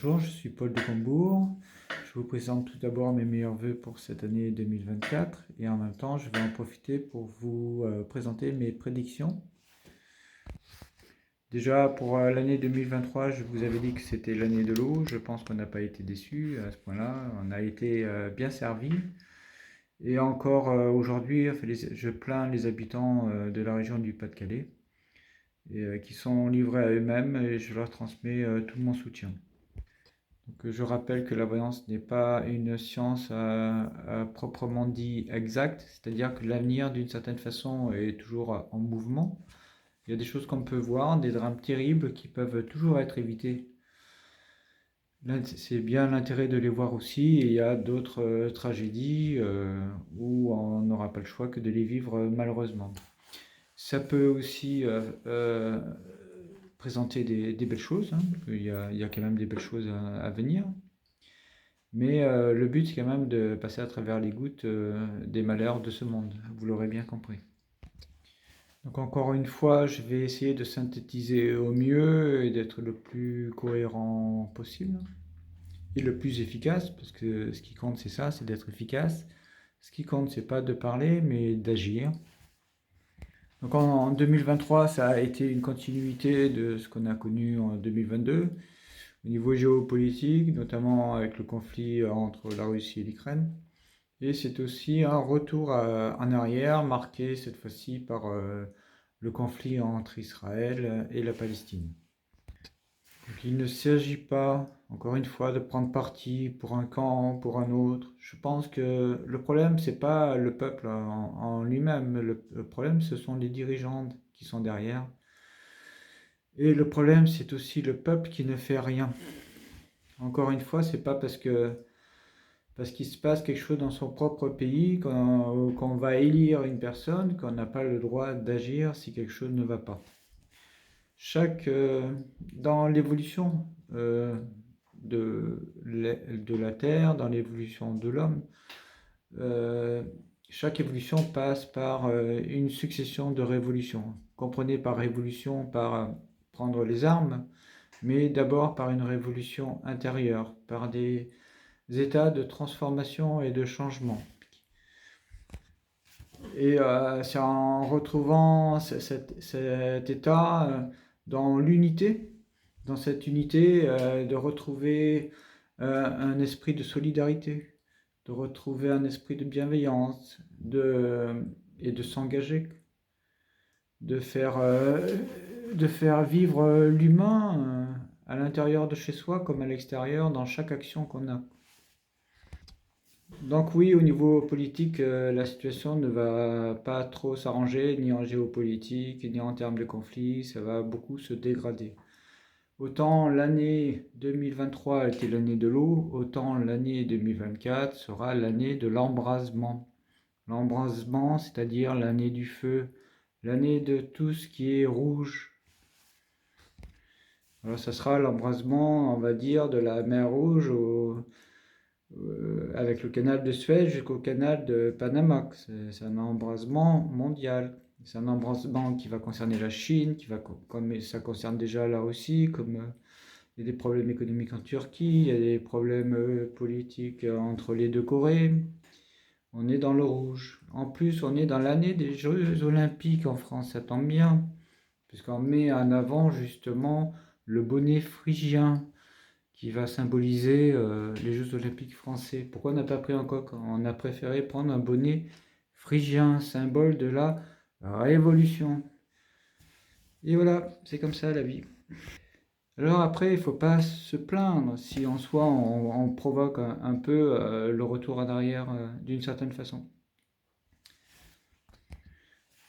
Bonjour, je suis Paul de Combourg. Je vous présente tout d'abord mes meilleurs vœux pour cette année 2024 et en même temps je vais en profiter pour vous présenter mes prédictions. Déjà pour l'année 2023, je vous avais dit que c'était l'année de l'eau. Je pense qu'on n'a pas été déçus à ce point-là. On a été bien servi. Et encore aujourd'hui, je plains les habitants de la région du Pas-de-Calais qui sont livrés à eux-mêmes et je leur transmets tout mon soutien. Donc, je rappelle que la voyance n'est pas une science à proprement dit exacte, c'est-à-dire que l'avenir, d'une certaine façon, est toujours en mouvement. Il y a des choses qu'on peut voir, des drames terribles qui peuvent toujours être évités. C'est bien l'intérêt de les voir aussi, et il y a d'autres tragédies où on n'aura pas le choix que de les vivre malheureusement. Ça peut aussi présenter des belles choses, hein. Il y a quand même des belles choses à venir. Mais le but, c'est quand même de passer à travers les gouttes des malheurs de ce monde. Vous l'aurez bien compris. Donc encore une fois, je vais essayer de synthétiser au mieux et d'être le plus cohérent possible et le plus efficace, parce que ce qui compte, c'est ça, c'est d'être efficace. Ce qui compte, c'est pas de parler, mais d'agir. Donc en 2023, ça a été une continuité de ce qu'on a connu en 2022. Au niveau géopolitique, notamment avec le conflit entre la Russie et l'Ukraine. Et c'est aussi un retour en arrière, marqué cette fois-ci par le conflit entre Israël et la Palestine. Donc, il ne s'agit pas, encore une fois, de prendre parti pour un camp, pour un autre. Je pense que le problème, c'est pas le peuple en lui-même. Le problème, ce sont les dirigeants qui sont derrière. Et le problème, c'est aussi le peuple qui ne fait rien. Encore une fois, c'est pas parce qu'il se passe quelque chose dans son propre pays qu'on va élire une personne, qu'on n'a pas le droit d'agir si quelque chose ne va pas. Dans l'évolution de la Terre, dans l'évolution de l'homme, euh, chaque évolution passe par une succession de révolutions. Comprenez par révolution, par prendre les armes, mais d'abord par une révolution intérieure, par des états de transformation et de changement. Et c'est en retrouvant cet état dans l'unité, dans cette unité, de retrouver un esprit de solidarité, de retrouver un esprit de bienveillance, et de s'engager, de faire, de faire vivre l'humain à l'intérieur de chez soi comme à l'extérieur dans chaque action qu'on a. Donc oui, au niveau politique, la situation ne va pas trop s'arranger, ni en géopolitique, ni en termes de conflit, ça va beaucoup se dégrader. Autant l'année 2023 était l'année de l'eau, autant l'année 2024 sera l'année de l'embrasement. L'embrasement, c'est-à-dire l'année du feu, l'année de tout ce qui est rouge. Alors ça sera l'embrasement, on va dire, de la mer Rouge avec le canal de Suez jusqu'au canal de Panama. C'est un embrasement mondial. C'est un embrasement qui va concerner la Chine, comme ça concerne déjà la Russie, comme il y a des problèmes économiques en Turquie, il y a des problèmes politiques entre les deux Corées. On est dans le rouge. En plus, on est dans l'année des Jeux Olympiques en France, ça tombe bien, puisqu'on met en avant justement le bonnet phrygien qui va symboliser les Jeux Olympiques français. Pourquoi on n'a pas pris un coq? On a préféré prendre un bonnet phrygien, symbole de la révolution. Et voilà, c'est comme ça la vie. Alors après, il ne faut pas se plaindre si en soi on provoque un peu le retour en arrière d'une certaine façon.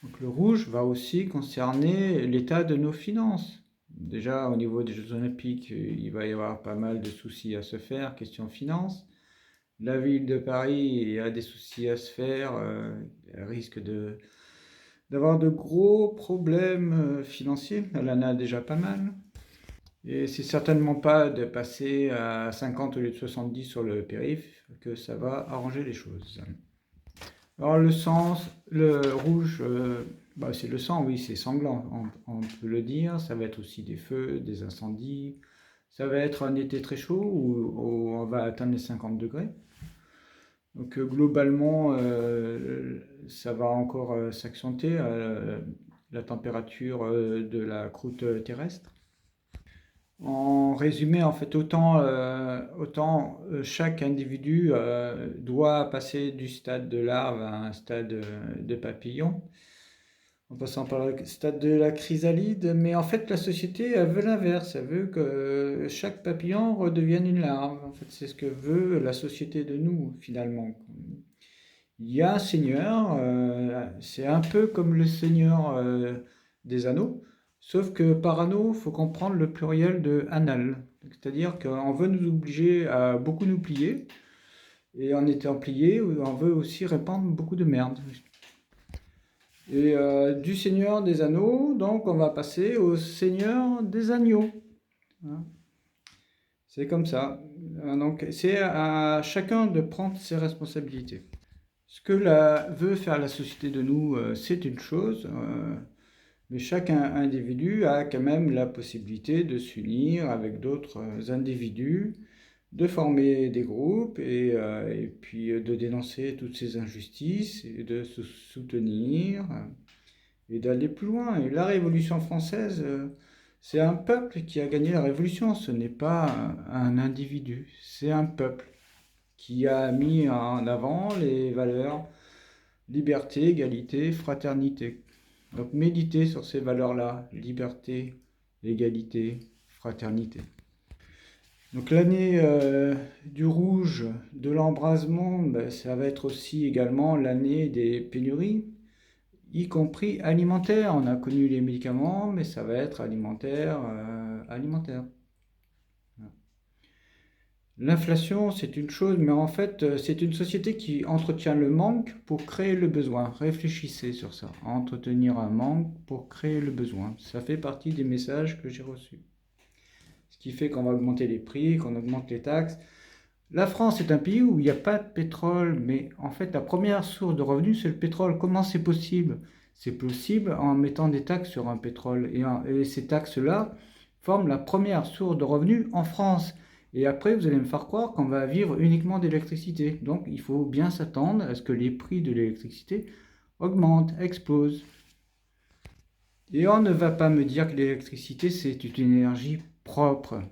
Donc le rouge va aussi concerner l'état de nos finances. Déjà au niveau des Jeux Olympiques, il va y avoir pas mal de soucis à se faire, question finance. La ville de Paris a des soucis à se faire, elle risque d'avoir de gros problèmes financiers, elle en a déjà pas mal. Et c'est certainement pas de passer à 50 au lieu de 70 sur le périph' que ça va arranger les choses. Alors le rouge, c'est le sang, oui, c'est sanglant, on peut le dire. Ça va être aussi des feux, des incendies, Ça va être un été très chaud où on va atteindre les 50 degrés. Donc globalement, ça va encore s'accentuer, la température de la croûte terrestre. En résumé, en fait, autant chaque individu doit passer du stade de larve à un stade de papillon, en passant par le stade de la chrysalide, mais en fait, la société, elle veut l'inverse, elle veut que chaque papillon redevienne une larve. En fait, c'est ce que veut la société de nous, finalement. Il y a un seigneur, c'est un peu comme le seigneur des anneaux, sauf que par anneau, il faut comprendre le pluriel de anal. C'est-à-dire qu'on veut nous obliger à beaucoup nous plier, et en étant plié, on veut aussi répandre beaucoup de merde. Et du seigneur des anneaux, donc on va passer au seigneur des agneaux. Hein. C'est comme ça. Donc c'est à chacun de prendre ses responsabilités. Ce que veut faire la société de nous, c'est une chose, mais chaque individu a quand même la possibilité de s'unir avec d'autres individus, de former des groupes et puis de dénoncer toutes ces injustices et de se soutenir et d'aller plus loin. Et la Révolution française, c'est un peuple qui a gagné la Révolution, ce n'est pas un individu, c'est un peuple qui a mis en avant les valeurs liberté, égalité, fraternité. Donc méditez sur ces valeurs-là, liberté, égalité, fraternité. Donc l'année du rouge, de l'embrasement, ben, ça va être aussi également l'année des pénuries, y compris alimentaires. On a connu les médicaments, mais ça va être alimentaire. L'inflation, c'est une chose, mais en fait, c'est une société qui entretient le manque pour créer le besoin. Réfléchissez sur ça. Entretenir un manque pour créer le besoin. Ça fait partie des messages que j'ai reçus. Ce qui fait qu'on va augmenter les prix, qu'on augmente les taxes. La France est un pays où il n'y a pas de pétrole, mais en fait, la première source de revenus, c'est le pétrole. Comment c'est possible? C'est possible en mettant des taxes sur un pétrole. Et ces taxes-là forment la première source de revenus en France. Et après, vous allez me faire croire qu'on va vivre uniquement d'électricité. Donc, il faut bien s'attendre à ce que les prix de l'électricité augmentent, explosent. Et on ne va pas me dire que l'électricité, c'est une énergie propre.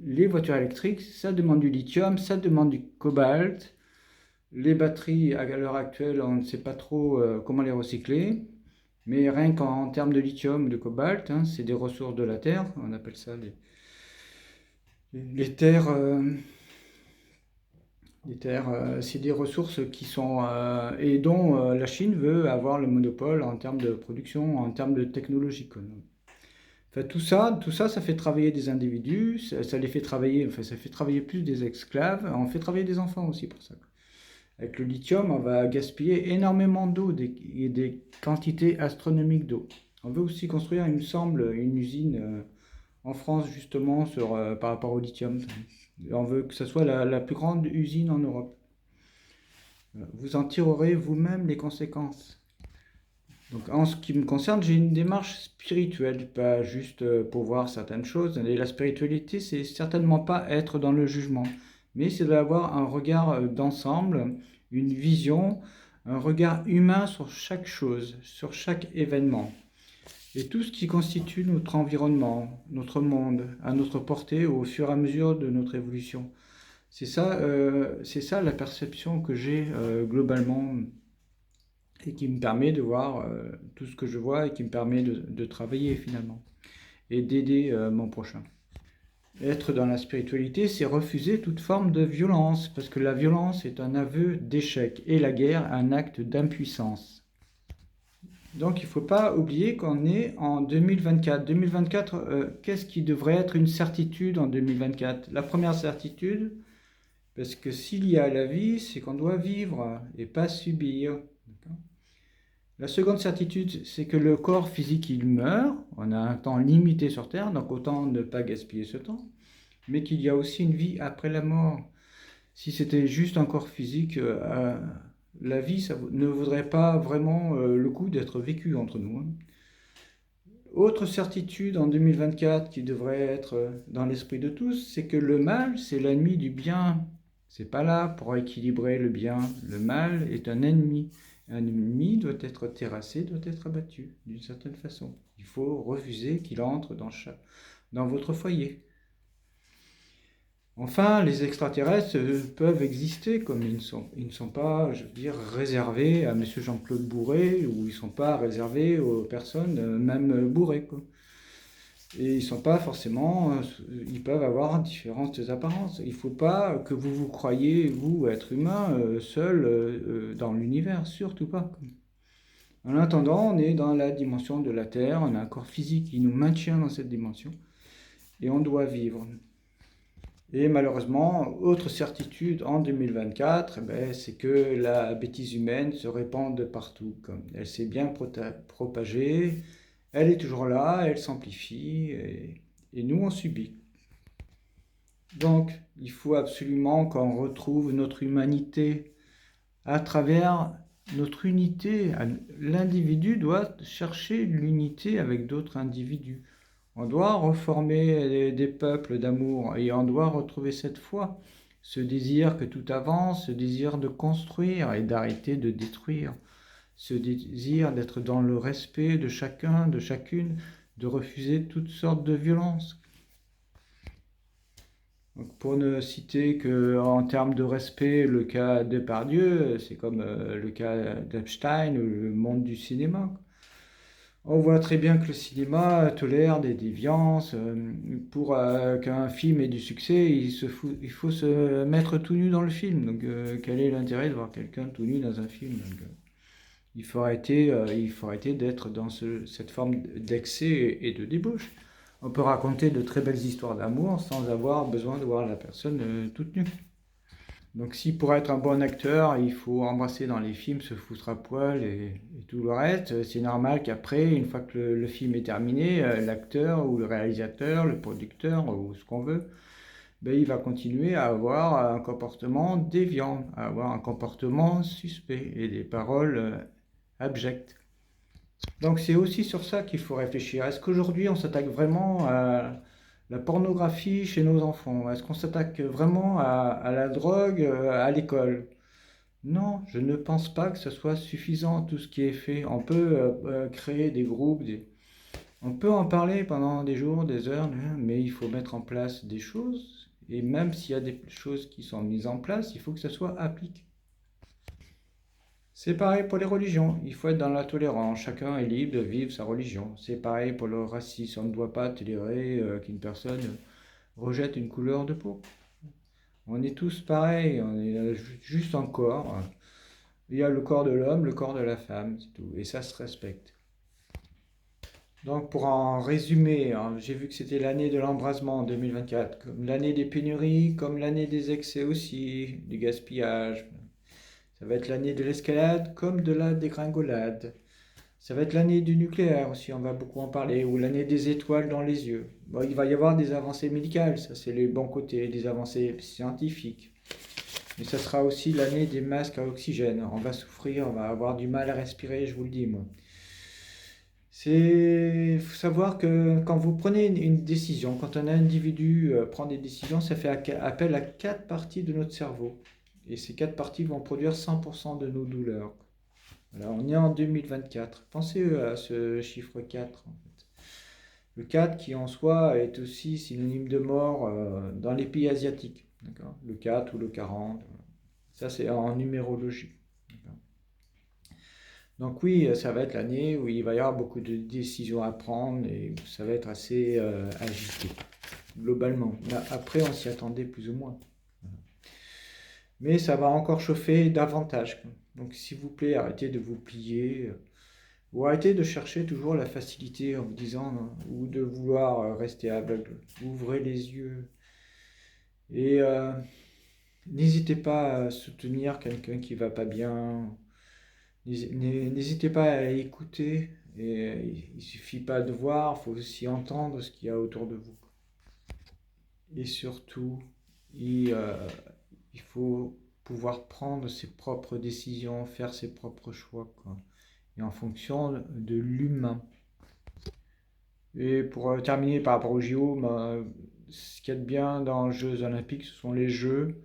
Les voitures électriques, ça demande du lithium, ça demande du cobalt. Les batteries, à l'heure actuelle, on ne sait pas trop comment les recycler. Mais rien qu'en termes de lithium ou de cobalt, hein, c'est des ressources de la Terre. On appelle ça les terres. C'est des ressources qui sont et dont la Chine veut avoir le monopole en termes de production, en termes de technologie. Enfin, ça fait travailler des individus, ça les fait travailler, enfin, ça fait travailler plus des esclaves, on fait travailler des enfants aussi pour ça. Avec le lithium, on va gaspiller énormément d'eau, des quantités astronomiques d'eau. On veut aussi construire, il me semble, une usine en France justement par rapport au lithium. On veut que ce soit la plus grande usine en Europe. Vous en tirerez vous-même les conséquences. Donc, en ce qui me concerne, j'ai une démarche spirituelle, pas juste pour voir certaines choses. Et la spiritualité, c'est certainement pas être dans le jugement, mais c'est d'avoir un regard d'ensemble, une vision, un regard humain sur chaque chose, sur chaque événement. Et tout ce qui constitue notre environnement, notre monde, à notre portée au fur et à mesure de notre évolution. C'est ça la perception que j'ai globalement et qui me permet de voir tout ce que je vois et qui me permet de travailler finalement et d'aider mon prochain. Être dans la spiritualité, c'est refuser toute forme de violence, parce que la violence est un aveu d'échec et la guerre un acte d'impuissance. Donc il ne faut pas oublier qu'on est en 2024. 2024, qu'est-ce qui devrait être une certitude en 2024? La première certitude, parce que s'il y a la vie, c'est qu'on doit vivre et pas subir. La seconde certitude, c'est que le corps physique, il meurt. On a un temps limité sur Terre, donc autant ne pas gaspiller ce temps. Mais qu'il y a aussi une vie après la mort. Si c'était juste un corps physique, la vie, ça ne vaudrait pas vraiment le coup d'être vécu entre nous. Autre certitude en 2024 qui devrait être dans l'esprit de tous, c'est que le mal, c'est l'ennemi du bien. C'est pas là pour équilibrer le bien. Le mal est un ennemi. Un ennemi doit être terrassé, doit être abattu d'une certaine façon. Il faut refuser qu'il entre dans votre foyer. Enfin, les extraterrestres peuvent exister comme ils ne sont pas, je veux dire, réservés à Monsieur Jean-Claude Bourré ou ils ne sont pas réservés aux personnes même bourrées, quoi. Et ils sont pas forcément, ils peuvent avoir différentes apparences. Il ne faut pas que vous vous croyiez, vous, être humain, seul dans l'univers, surtout pas. En attendant, on est dans la dimension de la Terre, on a un corps physique qui nous maintient dans cette dimension et on doit vivre. Et malheureusement, autre certitude en 2024, eh ben, c'est que la bêtise humaine se répand de partout. Comme elle s'est bien propagée, elle est toujours là, elle s'amplifie et nous on subit. Donc il faut absolument qu'on retrouve notre humanité à travers notre unité. L'individu doit chercher l'unité avec d'autres individus. On doit reformer des peuples d'amour et on doit retrouver cette foi, ce désir que tout avance, ce désir de construire et d'arrêter de détruire, ce désir d'être dans le respect de chacun, de chacune, de refuser toutes sortes de violences. Donc pour ne citer qu'en termes de respect, le cas de Depardieu, c'est comme le cas d'Epstein ou le monde du cinéma. On voit très bien que le cinéma tolère des déviances. Pour qu'un film ait du succès, il faut se mettre tout nu dans le film. Donc, quel est l'intérêt de voir quelqu'un tout nu dans un film? Donc, il faut arrêter d'être dans cette forme d'excès et de débauche. On peut raconter de très belles histoires d'amour sans avoir besoin de voir la personne toute nue. Donc si pour être un bon acteur, il faut embrasser dans les films, se foutre à poil et tout le reste, c'est normal qu'après, une fois que le film est terminé, l'acteur ou le réalisateur, le producteur ou ce qu'on veut, ben, il va continuer à avoir un comportement déviant, à avoir un comportement suspect et des paroles abjectes. Donc c'est aussi sur ça qu'il faut réfléchir. Est-ce qu'aujourd'hui on s'attaque vraiment à la pornographie chez nos enfants? Est-ce qu'on s'attaque vraiment à la drogue à l'école? Non, je ne pense pas que ce soit suffisant tout ce qui est fait. On peut créer des groupes, on peut en parler pendant des jours, des heures, mais il faut mettre en place des choses. Et même s'il y a des choses qui sont mises en place, il faut que ça soit appliqué. C'est pareil pour les religions, il faut être dans la tolérance, chacun est libre de vivre sa religion. C'est pareil pour le racisme, on ne doit pas tolérer qu'une personne rejette une couleur de peau. On est tous pareils, on est juste un corps. Il y a le corps de l'homme, le corps de la femme, c'est tout, et ça se respecte. Donc pour en résumer, hein, j'ai vu que c'était l'année de l'embrasement en 2024, comme l'année des pénuries, comme l'année des excès aussi, du gaspillage. Ça va être l'année de l'escalade comme de la dégringolade. Ça va être l'année du nucléaire aussi, on va beaucoup en parler, ou l'année des étoiles dans les yeux. Bon, il va y avoir des avancées médicales, ça c'est les bons côtés, des avancées scientifiques. Mais ça sera aussi l'année des masques à oxygène. On va souffrir, on va avoir du mal à respirer, je vous le dis moi. Il faut savoir que quand vous prenez une décision, quand un individu prend des décisions, ça fait appel à quatre parties de notre cerveau. Et ces quatre parties vont produire 100% de nos douleurs. Voilà, on est en 2024. Pensez à ce chiffre 4, en fait. Le 4 qui en soi est aussi synonyme de mort dans les pays asiatiques. D'accord, le 4 ou le 40. Ça, c'est en numérologie. D'accord. Donc oui, ça va être l'année où il va y avoir beaucoup de décisions à prendre et ça va être assez agité, globalement. Là, après, on s'y attendait plus ou moins. Mais ça va encore chauffer davantage. Donc s'il vous plaît, arrêtez de vous plier. Ou arrêtez de chercher toujours la facilité en vous disant, ou de vouloir rester aveugle. Ouvrez les yeux. Et n'hésitez pas à soutenir quelqu'un qui va pas bien. N'hésitez pas à écouter. Et il suffit pas de voir, il faut aussi entendre ce qu'il y a autour de vous. Et surtout, il faut pouvoir prendre ses propres décisions, faire ses propres choix, quoi. Et en fonction de l'humain. Et pour terminer par rapport aux JO, ben, ce qu'il y a de bien dans les Jeux Olympiques, ce sont les Jeux.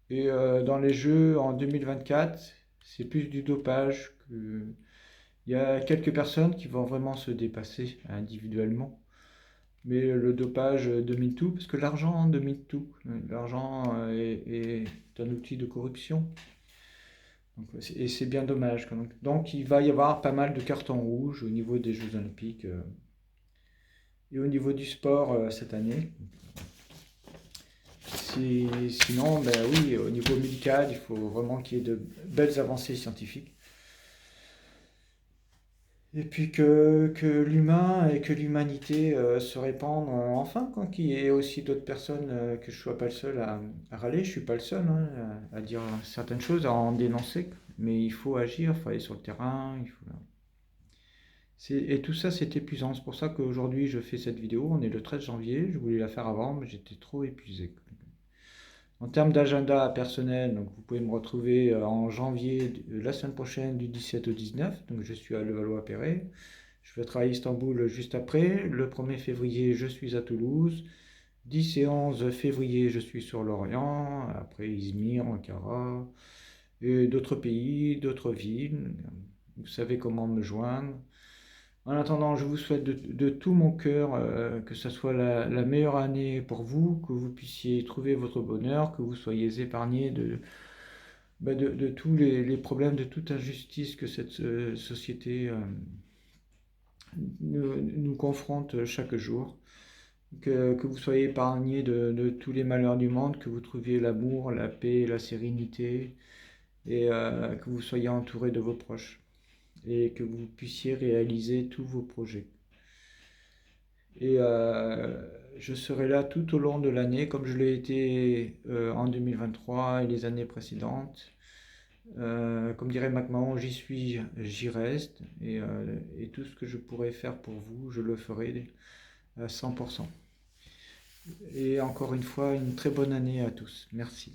Et dans les Jeux en 2024, c'est plus du dopage que... Il y a quelques personnes qui vont vraiment se dépasser individuellement. Mais le dopage domine tout, parce que l'argent domine tout. L'argent est un outil de corruption. Donc, et c'est bien dommage. Donc il va y avoir pas mal de cartons rouges au niveau des Jeux Olympiques et au niveau du sport cette année. Sinon, ben oui, au niveau médical, il faut vraiment qu'il y ait de belles avancées scientifiques. Et puis que l'humain et que l'humanité se répandent enfin, quoi, qu'il y ait aussi d'autres personnes, que je ne sois pas le seul à râler, je ne suis pas le seul hein, à dire certaines choses, à en dénoncer, mais il faut agir, il faut aller sur le terrain, et tout ça c'est épuisant, c'est pour ça qu'aujourd'hui je fais cette vidéo, on est le 13 janvier, je voulais la faire avant, mais j'étais trop épuisé. En termes d'agenda personnel, donc vous pouvez me retrouver en janvier, la semaine prochaine, du 17 au 19. Donc je suis à Levallois-Perret. Je vais travailler à Istanbul juste après. Le 1er février, je suis à Toulouse. 10 et 11 février, je suis sur l'Orient. Après Izmir, Ankara. Et d'autres pays, d'autres villes. Vous savez comment me joindre. En attendant, je vous souhaite de tout mon cœur que ce soit la meilleure année pour vous, que vous puissiez trouver votre bonheur, que vous soyez épargnés de tous les problèmes, de toute injustice que cette société nous confronte chaque jour. Que vous soyez épargnés de tous les malheurs du monde, que vous trouviez l'amour, la paix, la sérénité, et que vous soyez entourés de vos proches, et que vous puissiez réaliser tous vos projets. Et je serai là tout au long de l'année, comme je l'ai été en 2023 et les années précédentes. Comme dirait MacMahon, j'y suis, j'y reste. Et tout ce que je pourrais faire pour vous, je le ferai à 100%. Et encore une fois, une très bonne année à tous. Merci.